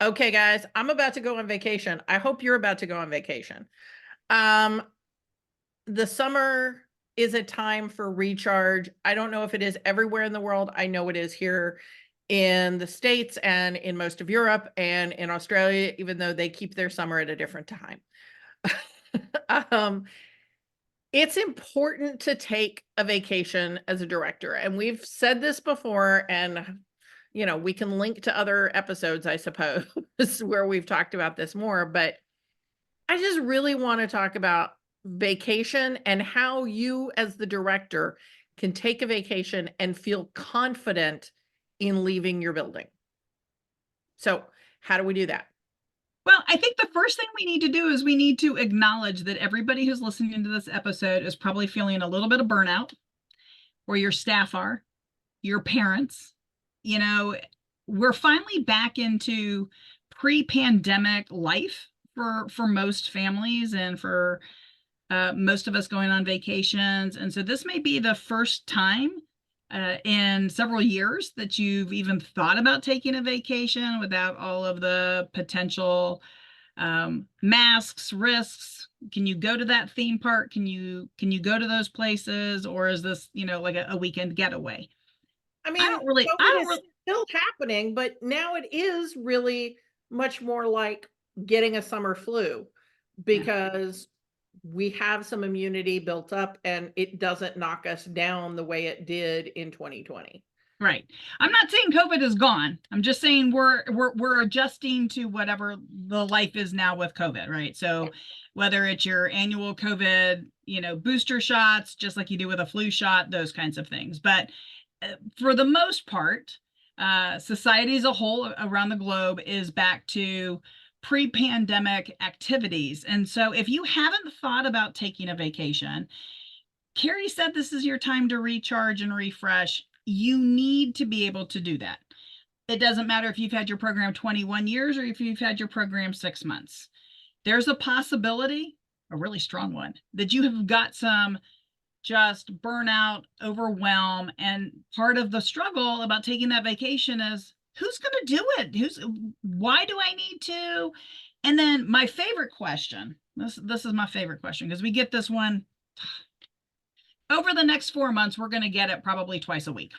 Okay, guys, I'm about to go on vacation. I hope you're about to go on vacation. Um, the summer is a time for recharge. I don't know if it is everywhere in the world. I know it is here in the States and in most of Europe and in Australia, even though they keep their summer at a different time. um, it's important to take a vacation as a director. And we've said this before, and we can link to other episodes, I suppose, where we've talked about this more, but I just really want to talk about vacation and how you as the director can take a vacation and feel confident in leaving your building. So, how do we do that? Well, I think the first thing we need to do is we need to acknowledge that everybody who's listening to this episode is probably feeling a little bit of burnout, or your staff are, your parents. You know, we're finally back into pre-pandemic life for most families and for most of us going on vacations. And so this may be the first time in several years that you've even thought about taking a vacation without all of the potential masks, risks. Can you go to that theme park? Can you go to those places, or is this like a weekend getaway? I I mean, don't really. I COVID don't is really. still happening, but now it is really much more like getting a summer flu Yeah. because we have some immunity built up and it doesn't knock us down the way it did in 2020. Right. I'm not saying COVID is gone. I'm just saying we're adjusting to whatever the life is now with COVID, right? So whether it's your annual COVID, booster shots, just like you do with a flu shot, those kinds of things. But for the most part, society as a whole around the globe is back to pre-pandemic activities. And so if you haven't thought about taking a vacation, Carrie said this is your time to recharge and refresh. You need to be able to do that. It doesn't matter if you've had your program 21 years or if you've had your program 6 months. There's a possibility, a really strong one, that you have got some just burnout, overwhelm. And part of the struggle about taking that vacation is, who's going to do it? Why do I need to? And then my favorite question, this is my favorite question, because we get this one over the next 4 months. We're going to get it probably twice a week.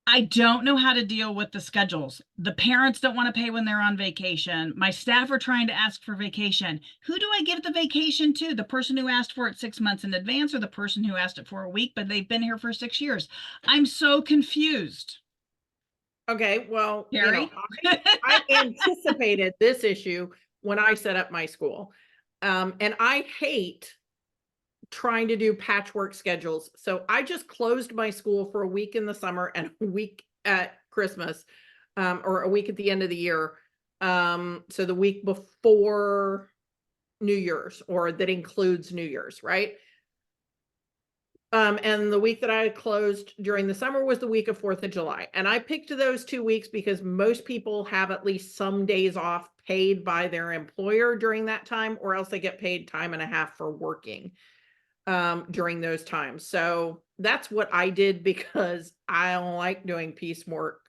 I don't know how to deal with the schedules. The parents don't want to pay when they're on vacation. My staff are trying to ask for vacation. Who do I give the vacation to? The person who asked for it 6 months in advance, or the person who asked it for a week, but they've been here for 6 years? I'm so confused. Okay, well, Carrie? I anticipated this issue when I set up my school. And I hate trying to do patchwork schedules. So I just closed my school for a week in the summer and a week at Christmas, or a week at the end of the year. So the week before New Year's, or that includes New Year's, right? And the week that I closed during the summer was the week of 4th of July. And I picked those 2 weeks because most people have at least some days off paid by their employer during that time, or else they get paid time and a half for working during those times. So that's what I did because I don't like doing piecework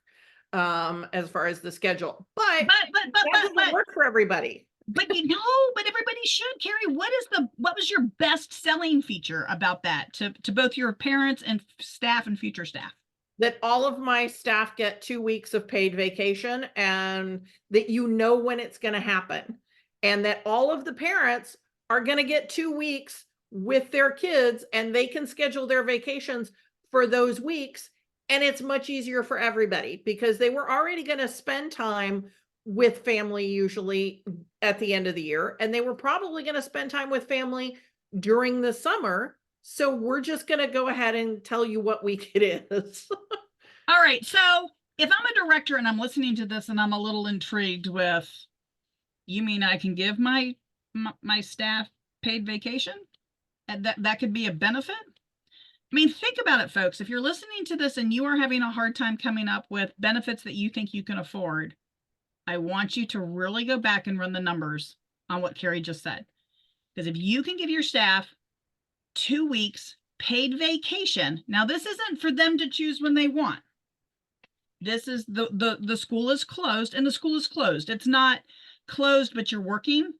as far as the schedule. But that doesn't work for everybody. But everybody should. Carrie, what was your best selling feature about that to both your parents and staff and future staff? That all of my staff get 2 weeks of paid vacation, and that when it's going to happen, and that all of the parents are going to get 2 weeks with their kids, and they can schedule their vacations for those weeks. And it's much easier for everybody because they were already going to spend time with family usually at the end of the year, and they were probably going to spend time with family during the summer. So we're just going to go ahead and tell you what week it is. All right. So if I'm a director and I'm listening to this and I'm a little intrigued with, you mean I can give my staff paid vacation? And that could be a benefit? I mean, think about it, folks. If you're listening to this and you are having a hard time coming up with benefits that you think you can afford, I want you to really go back and run the numbers on what Carrie just said. Because if you can give your staff 2 weeks paid vacation, now this isn't for them to choose when they want. This is the school is closed, and the school is closed. It's not closed, but you're working.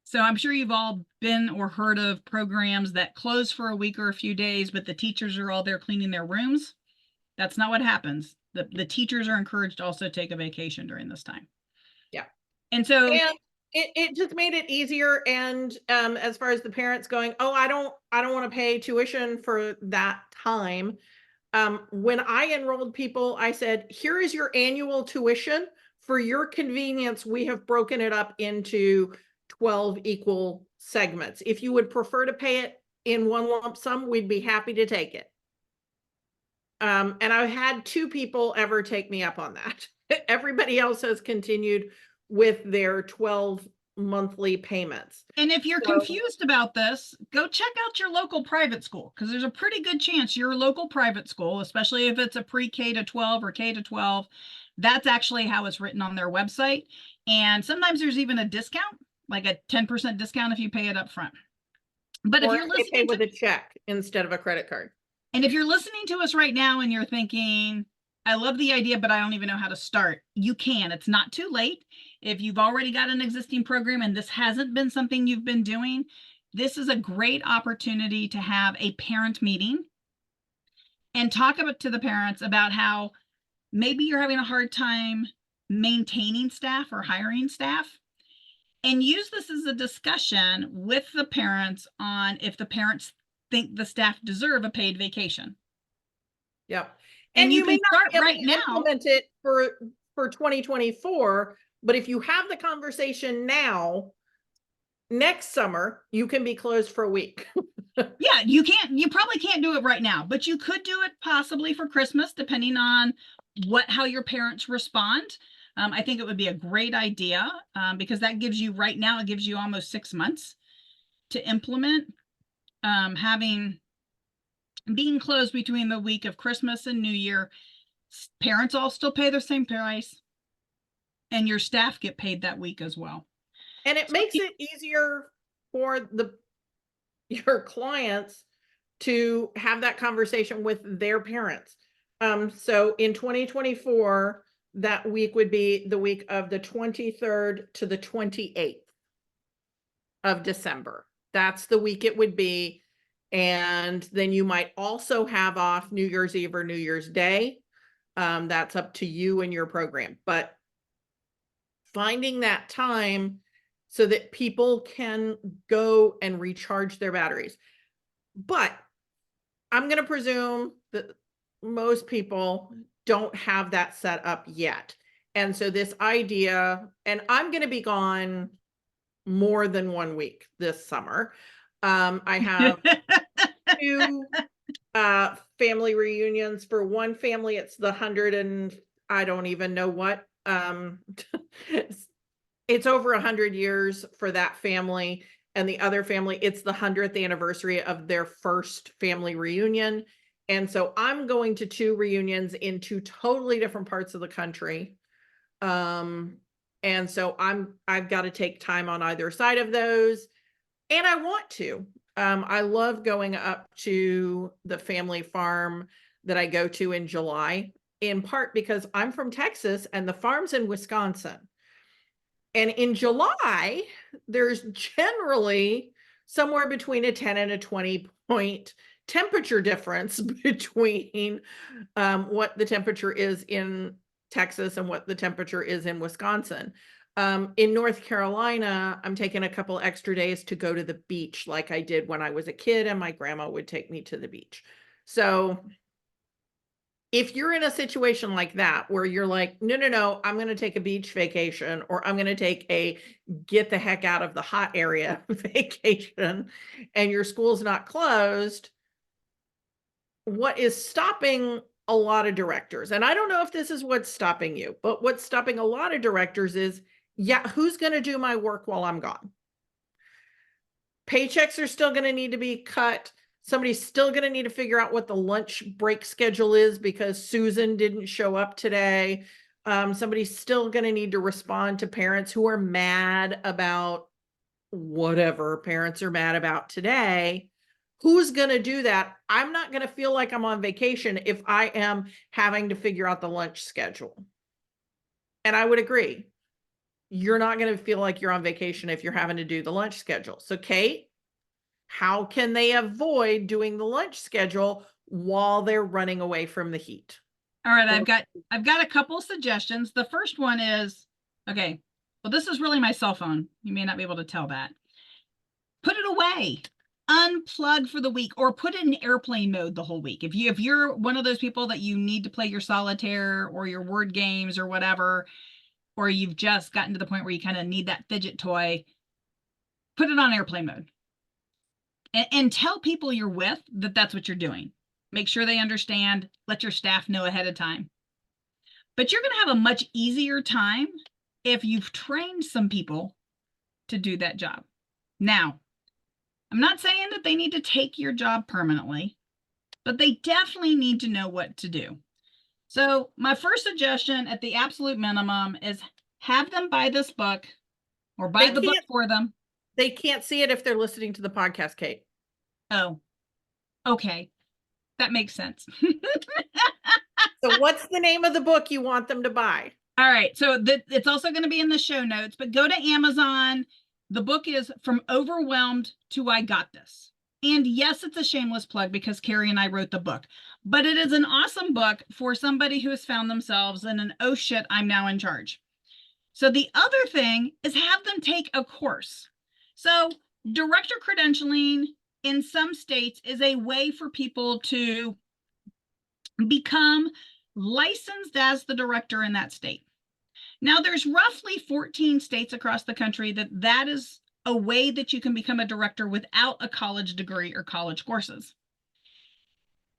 So I'm sure you've all been or heard of programs that close for a week or a few days, but the teachers are all there cleaning their rooms. That's not what happens. The teachers are encouraged to also take a vacation during this time. Yeah. And so, And it just made it easier. And as far as the parents going, oh, I don't want to pay tuition for that time. When I enrolled people, I said, here is your annual tuition. For your convenience, we have broken it up into 12 equal segments. If you would prefer to pay it in one lump sum, we'd be happy to take it. And I've had 2 people ever take me up on that. Everybody else has continued with their 12 monthly payments. and if you're So, confused about this, go check out your local private school, because there's a pretty good chance your local private school, especially if it's a pre-K to 12 or K to 12, that's actually how it's written on their website. And sometimes there's even a discount, like a 10% discount if you pay it up front. But if or you're if they pay listening with to, a check instead of a credit card. and if you're listening to us right now and you're thinking, I love the idea, but I don't even know how to start, you can. It's not too late. If you've already got an existing program and this hasn't been something you've been doing, this is a great opportunity to have a parent meeting and talk to the parents about how maybe you're having a hard time maintaining staff or hiring staff, and use this as a discussion with the parents on if the parents think the staff deserve a paid vacation. Yep. And And you you may can not start be able right to now. implement it for 2024, but if you have the conversation now, next summer, you can be closed for a week. Yeah, you probably can't do it right now, but you could do it possibly for Christmas, depending on how your parents respond. I think it would be a great idea, because that gives you right now, it gives you almost 6 months to implement. Being closed between the week of Christmas and New Year, parents all still pay the same price, and your staff get paid that week as well. And it makes it easier for your clients to have that conversation with their parents. So in 2024, that week would be the week of the 23rd to the 28th of December. That's the week it would be. And then you might also have off New Year's Eve or New Year's Day. That's up to you and your program. But finding that time so that people can go and recharge their batteries. But I'm going to presume that most people don't have that set up yet. And so this idea, and I'm going to be gone more than 1 week this summer. I have 2 family reunions. For one family, it's the 100 and I don't even know what. It's over 100 years for that family. And the other family, it's the 100th anniversary of their first family reunion. And so I'm going to 2 reunions in 2 totally different parts of the country. And so I've got to take time on either side of those. And I want to. I love going up to the family farm that I go to in July, in part because I'm from Texas and the farm's in Wisconsin. And in July, there's generally somewhere between a 10 and a 20-point temperature difference between what the temperature is in Texas and what the temperature is in Wisconsin. In North Carolina, I'm taking a couple extra days to go to the beach like I did when I was a kid and my grandma would take me to the beach. So if you're in a situation like that, where you're like, no, I'm going to take a beach vacation, or I'm going to take a get the heck out of the hot area vacation, and your school's not closed, what is stopping a lot of directors, and I don't know if this is what's stopping you, but what's stopping a lot of directors is, yeah, who's going to do my work while I'm gone? Paychecks are still going to need to be cut. Somebody's still going to need to figure out what the lunch break schedule is because Susan didn't show up today. Somebody's still going to need to respond to parents who are mad about whatever parents are mad about today. Who's going to do that? I'm not going to feel like I'm on vacation if I am having to figure out the lunch schedule. And I would agree. You're not going to feel like you're on vacation if you're having to do the lunch schedule. So, Kate, how can they avoid doing the lunch schedule while they're running away from the heat? All right, I've got a couple suggestions. The first one is, okay, well, this is really my cell phone. You may not be able to tell that. Put it away. Unplug for the week, or put it in airplane mode the whole week. If you're one of those people that you need to play your solitaire or your word games or whatever, or you've just gotten to the point where you kind of need that fidget toy, put it on airplane mode. And tell people you're with that that's what you're doing. Make sure they understand. Let your staff know ahead of time. But you're going to have a much easier time if you've trained some people to do that job. Now, I'm not saying that they need to take your job permanently, but they definitely need to know what to do. So my first suggestion at the absolute minimum is have them buy this book or buy the book for them. They can't see it if they're listening to the podcast, Kate. Oh, okay. That makes sense. So what's the name of the book you want them to buy? All right. So it's also going to be in the show notes, but go to Amazon. The book is From Overwhelmed to I Got This. And yes, it's a shameless plug because Carrie and I wrote the book, but it is an awesome book for somebody who has found themselves in an, oh shit, I'm now in charge. So the other thing is have them take a course. So director credentialing in some states is a way for people to become licensed as the director in that state. Now, there's roughly 14 states across the country that is a way that you can become a director without a college degree or college courses.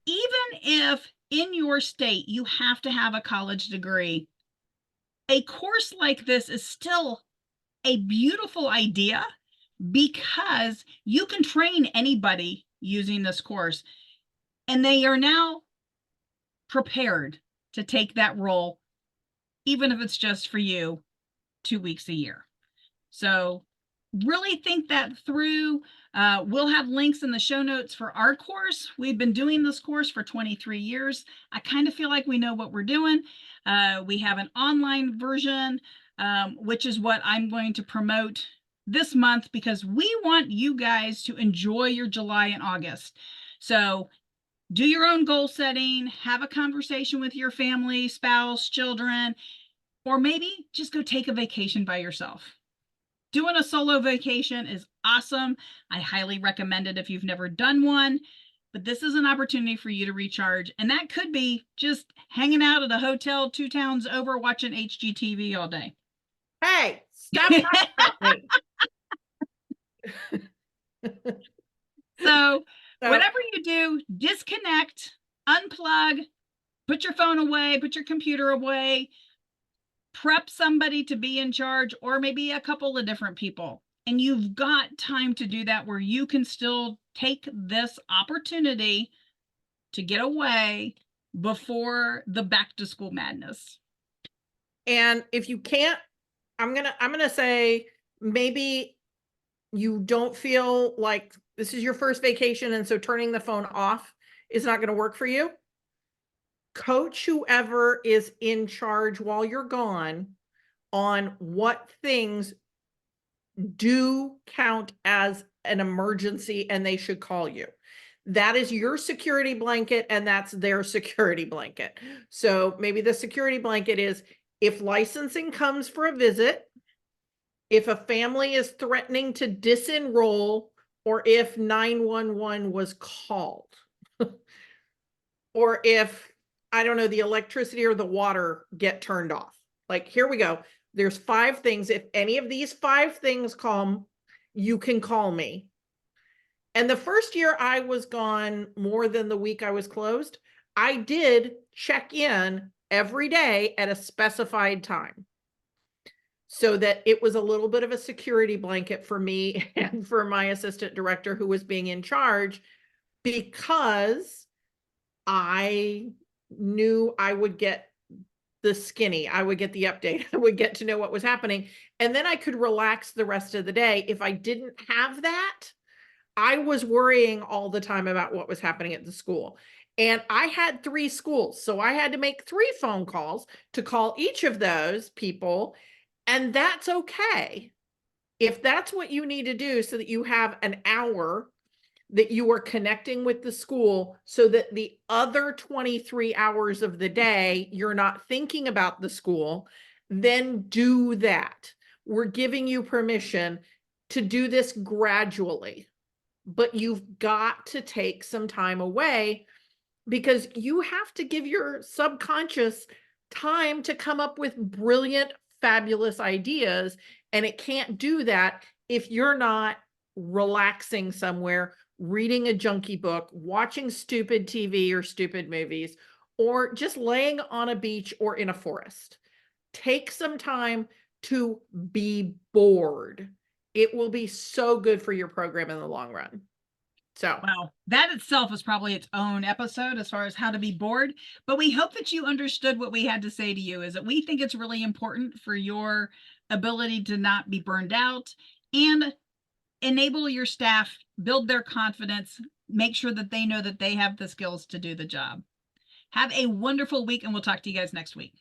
Even if in your state you have to have a college degree, a course like this is still a beautiful idea because you can train anybody using this course, and they are now prepared to take that role, even if it's just for you 2 weeks a year. So really think that through. We'll have links in the show notes for our course. We've been doing this course for 23 years. I kind of feel like we know what we're doing. We have an online version, which is what I'm going to promote this month because we want you guys to enjoy your July and August. So do your own goal setting, have a conversation with your family, spouse, children, or maybe just go take a vacation by yourself. Doing a solo vacation is awesome. I highly recommend it if you've never done one, but this is an opportunity for you to recharge. And that could be just hanging out at a hotel 2 towns over watching HGTV all day. Hey, stop talking about me. So whatever you do, disconnect, unplug, put your phone away, put your computer away, prep somebody to be in charge, or maybe a couple of different people. And you've got time to do that where you can still take this opportunity to get away before the back to school madness. And if you can't, I'm gonna say maybe you don't feel like this is your first vacation, and so turning the phone off is not going to work for you. Coach whoever is in charge while you're gone on what things do count as an emergency and they should call you. That is your security blanket and that's their security blanket. So maybe the security blanket is if licensing comes for a visit, if a family is threatening to disenroll, or if 911 was called, or if, I don't know, the electricity or the water get turned off. Like, here we go. There's 5 things. If any of these 5 things come, you can call me. And the first year I was gone more than the week I was closed, I did check in every day at a specified time, so that it was a little bit of a security blanket for me and for my assistant director who was being in charge, because I knew I would get the skinny, I would get the update, I would get to know what was happening. And then I could relax the rest of the day. If I didn't have that, I was worrying all the time about what was happening at the school. And I had 3 schools, so I had to make 3 phone calls to call each of those people, and that's okay. If that's what you need to do so that you have an hour that you are connecting with the school so that the other 23 hours of the day, you're not thinking about the school, then do that. We're giving you permission to do this gradually, but you've got to take some time away because you have to give your subconscious time to come up with brilliant, fabulous ideas. And it can't do that if you're not relaxing somewhere, reading a junky book, watching stupid TV or stupid movies, or just laying on a beach or in a forest. Take some time to be bored. It will be so good for your program in the long run. So, Wow, that itself is probably its own episode as far as how to be bored. But we hope that you understood what we had to say to you, is that we think it's really important for your ability to not be burned out and enable your staff, build their confidence, make sure that they know that they have the skills to do the job. Have a wonderful week, and we'll talk to you guys next week.